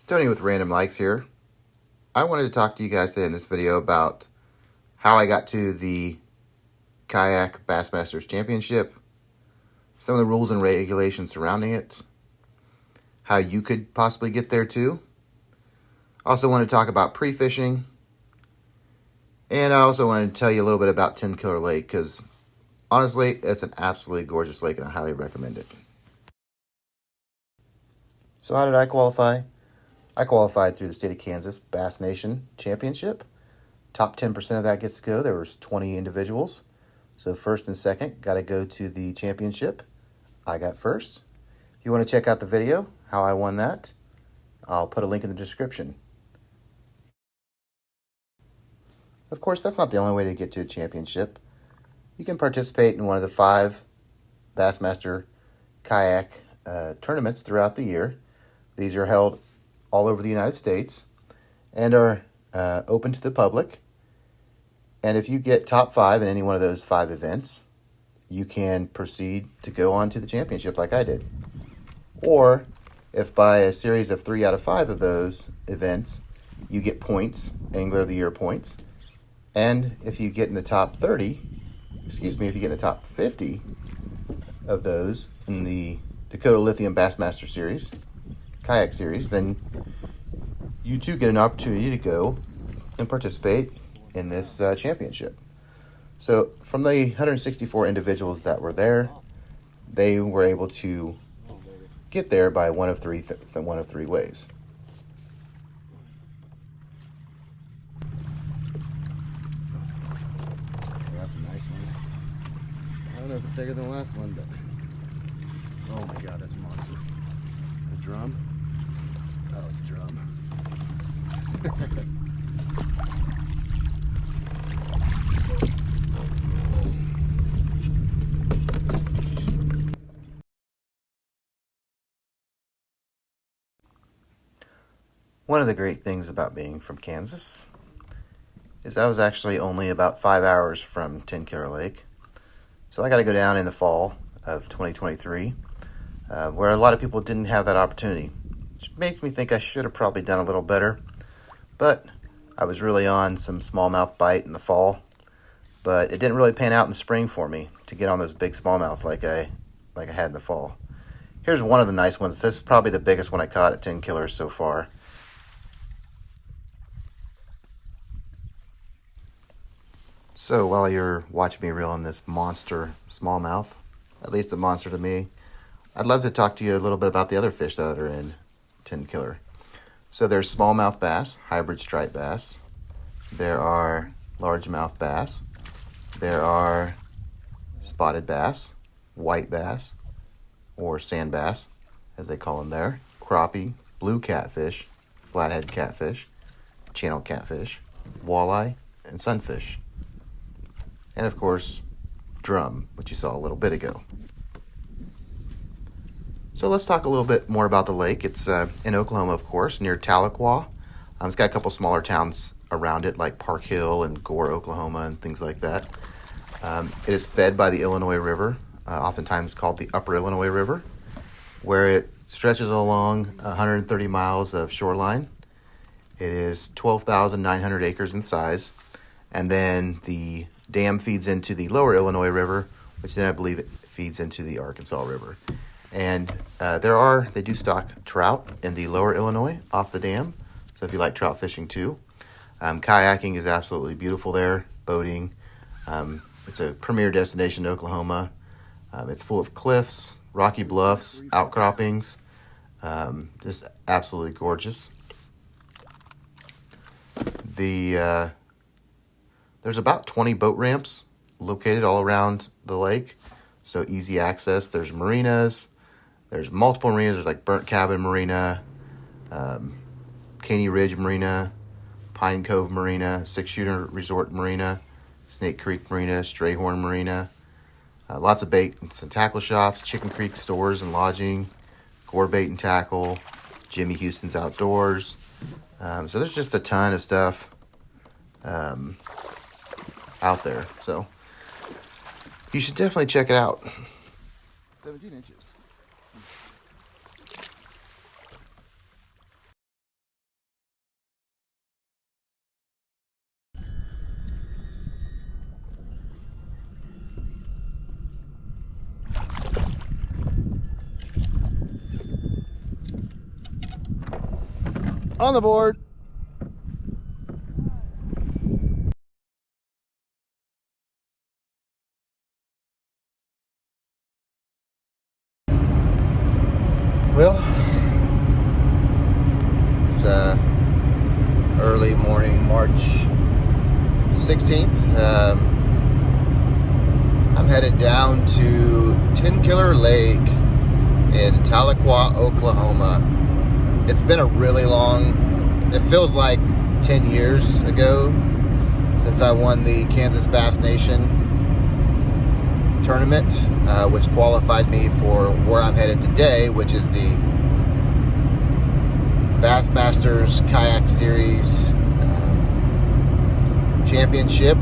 Tony with Random Likes here. I wanted to talk to you guys today in this video about how I got to the Kayak Bassmasters Championship, some of the rules and regulations surrounding it, how you could possibly get there too. Also want to talk about pre-fishing, and I also wanted to tell you a little bit about 10 Killer Lake, because honestly, it's an absolutely gorgeous lake and I highly recommend it. So how did I qualify? I qualified through the state of Kansas Bass Nation Championship. Top 10% of that gets to go. There was 20 individuals. So first and second got to go to the championship. I got first. If you want to check out the video, how I won that, I'll put a link in the description. Of course, that's not the only way to get to a championship. You can participate in one of the 5 Bassmaster kayak tournaments throughout the year. These are held all over the United States and are open to the public. And if you get top 5 in any one of those 5 events, you can proceed to go on to the championship like I did. Or if by a series of 3 out of 5 of those events, you get points, Angler of the Year points. And if you get in the top 30, if you get in the top 50 of those in the Dakota Lithium Bassmaster Series, Kayak Series, then you too get an opportunity to go and participate in this championship. So from the 164 individuals that were there, they were able to get there by one of three ways. That's a nice one. I don't know if it's bigger than the last one, but oh my god, that's a monster. A drum? Oh, it's a drum. One of the great things about being from Kansas is I was actually only about 5 hours from 10 Killer Lake. So I got to go down in the fall of 2023, where a lot of people didn't have that opportunity, which makes me think I should have probably done a little better. But I was really on some smallmouth bite in the fall, but it didn't really pan out in the spring for me to get on those big smallmouth like I had in the fall. Here's one of the nice ones. This is probably the biggest one I caught at 10 Killers so far. So while you're watching me reel in this monster smallmouth, at least a monster to me, I'd love to talk to you a little bit about the other fish that are in 10 Killer. So there's smallmouth bass, hybrid striped bass. There are largemouth bass. There are spotted bass, white bass, or sand bass, as they call them there. Crappie, blue catfish, flathead catfish, channel catfish, walleye, and sunfish. And of course, drum, which you saw a little bit ago. So let's talk a little bit more about the lake. It's in Oklahoma, of course, near Tahlequah. It's got a couple smaller towns around it, like Park Hill and Gore, Oklahoma, and things like that. It is fed by the Illinois River, oftentimes called the Upper Illinois River, where it stretches along 130 miles of shoreline. It is 12,900 acres in size, and then the dam feeds into the Lower Illinois River, which then I believe it feeds into the Arkansas River. And they do stock trout in the Lower Illinois off the dam. So if you like trout fishing too, kayaking is absolutely beautiful there. Boating, it's a premier destination in Oklahoma. It's full of cliffs, rocky bluffs, outcroppings, just absolutely gorgeous. There's about 20 boat ramps located all around the lake, so easy access. There's marinas. There's multiple marinas. There's like Burnt Cabin Marina, Caney Ridge Marina, Pine Cove Marina, Six Shooter Resort Marina, Snake Creek Marina, Strayhorn Marina. Lots of bait and some tackle shops, Chicken Creek Stores and Lodging, Gore Bait and Tackle, Jimmy Houston's Outdoors. So there's just a ton of stuff out there. So you should definitely check it out. 17 inches. On the board. Well, it's early morning, March 16th. I'm headed down to Ten Killer Lake in Tahlequah, Oklahoma. It's been a really long, it feels like 10 years ago since I won the Kansas Bass Nation tournament, which qualified me for where I'm headed today, which is the Bassmasters Kayak Series Championship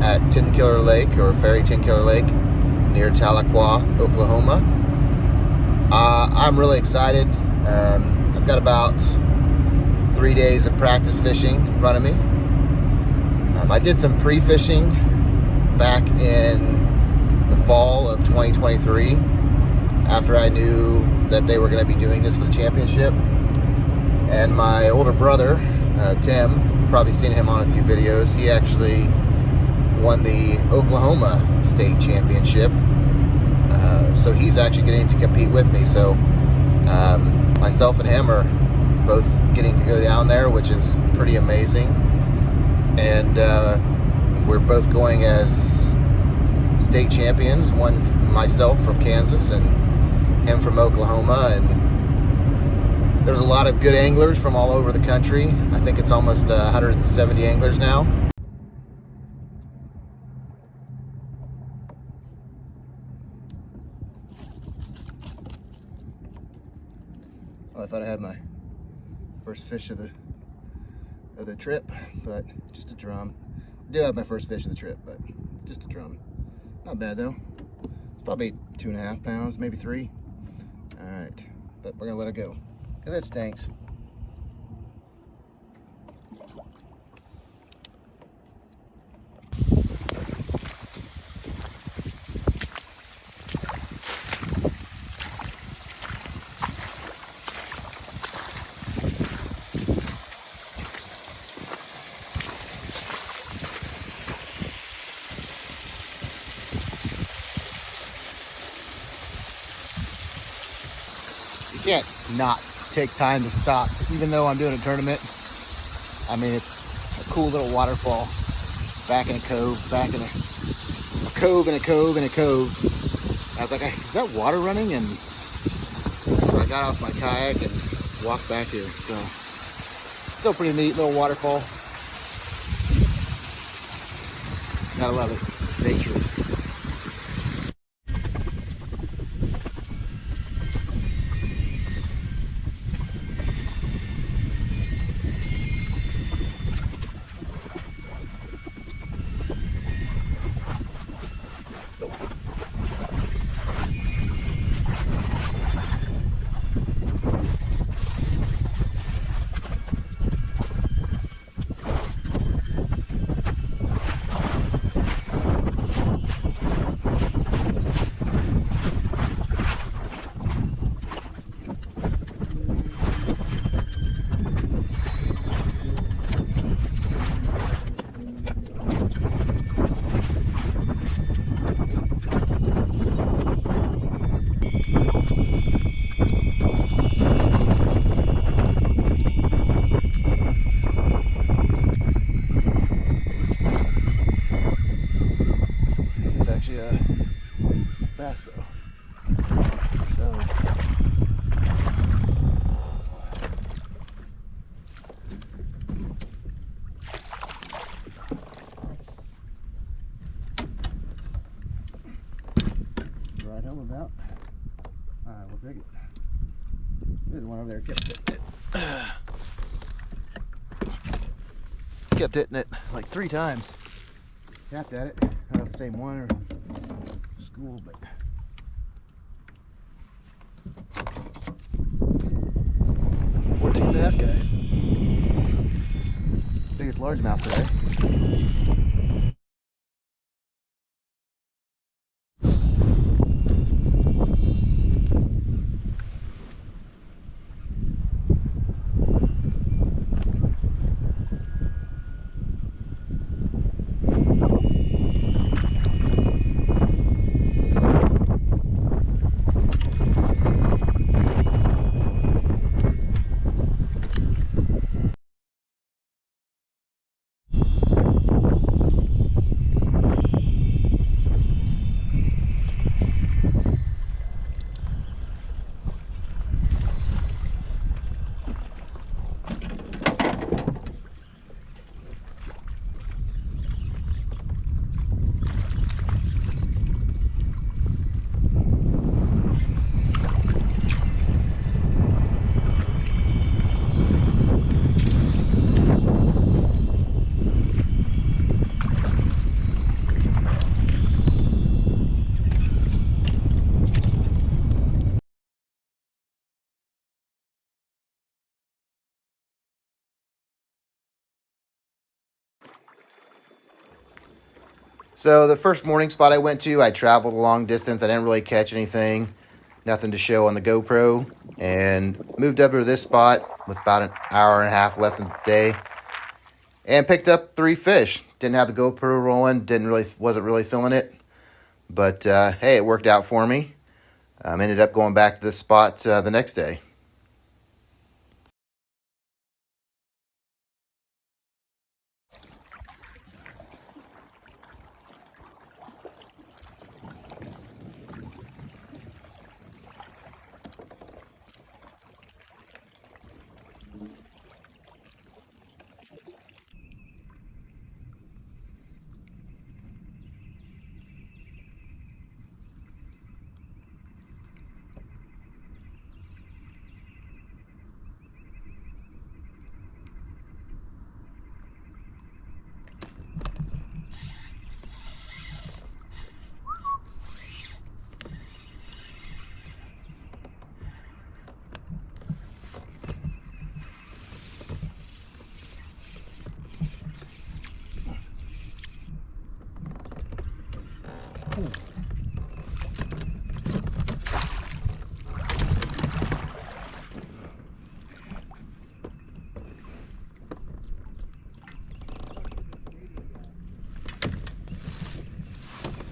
at Ten Killer Lake, or Ferry Ten Killer Lake, near Tahlequah, Oklahoma. I'm really excited. I've got about 3 days of practice fishing in front of me. I did some pre-fishing back in the fall of 2023 after I knew that they were going to be doing this for the championship. And my older brother, Tim, you've probably seen him on a few videos, he actually won the Oklahoma State Championship. So he's actually getting to compete with me. So myself and him are both getting to go down there, which is pretty amazing. And we're both going as state champions, one myself from Kansas and him from Oklahoma. And there's a lot of good anglers from all over the country. I think it's almost 170 anglers now. Well, I thought I had my first fish of the trip, but just a drum. I do have my first fish of the trip, but just a drum. Not bad though. It's probably 2.5 pounds, maybe 3. All right, but we're gonna let it go. If it stinks. You can't not take time to stop, even though I'm doing a tournament. I mean, it's a cool little waterfall back in a cove, back in a cove and a cove and a cove. I was like, is that water running? And so I got off my kayak and walked back here. So still pretty neat little waterfall. Gotta love it. Nature. Bass though. So right home about. Alright, we'll take it. There's one over there, kept hitting it. Kept hitting it like 3 times. Tapped at it. I don't know if the same one or school, but 14.5, guys. Biggest largemouth today. So the first morning spot I went to, I traveled a long distance. I didn't really catch anything, nothing to show on the GoPro, and moved up to this spot with about an hour and a half left in the day, and picked up 3 fish. Didn't have the GoPro rolling, wasn't really feeling it, but hey, it worked out for me. Ended up going back to this spot the next day.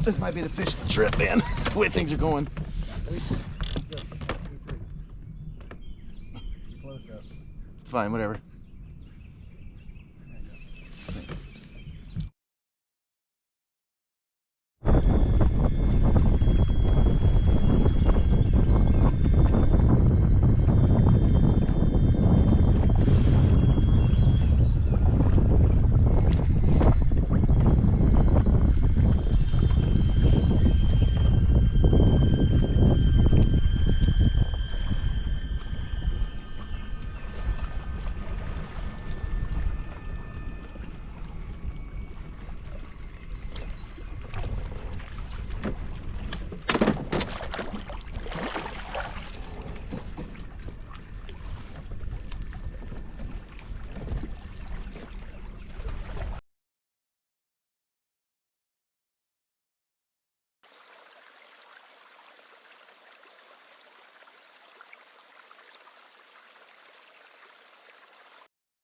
This might be the fish trip, man. The way things are going. It's fine, whatever.